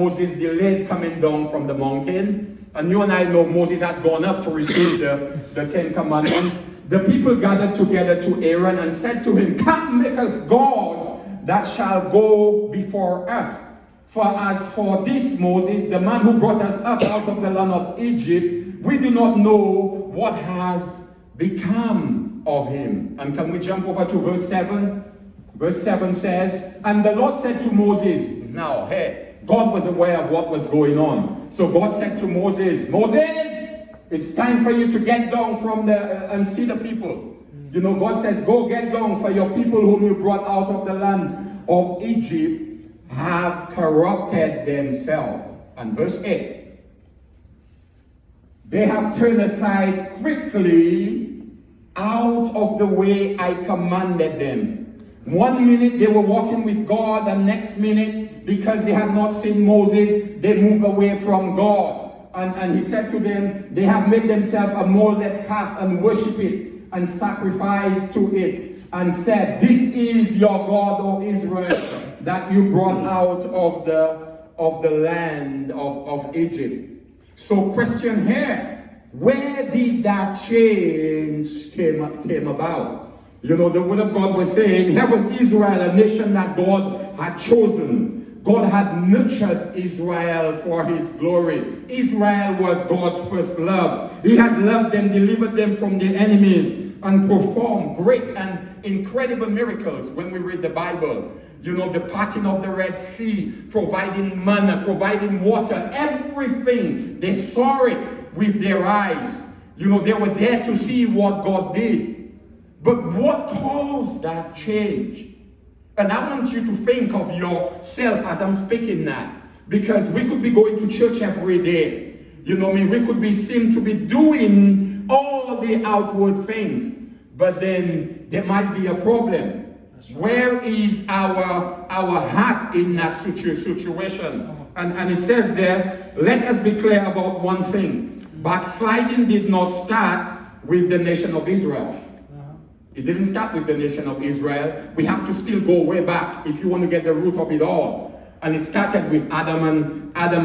Moses delayed coming down from the mountain. And you and I know Moses had gone up to receive the Ten Commandments. The people gathered together to Aaron and said to him, "Come, make us gods that shall go before us. For as for this Moses, the man who brought us up out of the land of Egypt, we do not know what has become of him." And can we jump over to verse 7? Verse 7 says, "And the Lord said to Moses," now, hey, God was aware of what was going on. So God said to Moses, "Moses, it's time for you to get down from and see the people." You know, God says, "Go get down, for your people whom you brought out of the land of Egypt have corrupted themselves." And verse 8, "They have turned aside quickly out of the way I commanded them." One minute they were walking with God, and next minute, because they had not seen Moses, they moved away from God. And he said to them, "They have made themselves a molded calf and worship it and sacrifice to it, and said, 'This is your God, O Israel, that you brought out of the land of Egypt.'" So question here, where did that change came about? You know, the word of God was saying, here was Israel, a nation that God had chosen. God had nurtured Israel for his glory. Israel was God's first love. He had loved them, delivered them from their enemies, and performed great and incredible miracles when we read the Bible. You know, the parting of the Red Sea, providing manna, providing water, everything. They saw it with their eyes. You know, they were there to see what God did. But what caused that change? And I want you to think of yourself as I'm speaking now. Because we could be going to church every day. You know what I mean? We could be seen to be doing all the outward things. But then there might be a problem. Where is our heart in that situation? And it says there, "Let us be clear about one thing. Backsliding did not start with the nation of Israel." It didn't start with the nation of Israel. We have to still go way back if you want to get the root of it all. And it started with Adam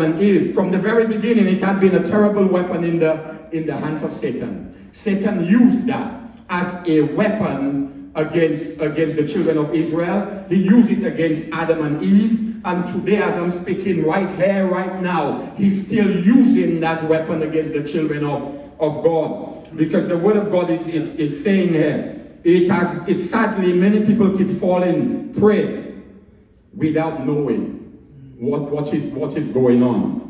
and Eve. From the very beginning, it had been a terrible weapon in the hands of Satan. Satan used that as a weapon against the children of Israel. He used it against Adam and Eve. And today, as I'm speaking right here, right now, he's still using that weapon against the children of God. Because the word of God is saying here, it's sadly, many people keep falling prey without knowing what is going on.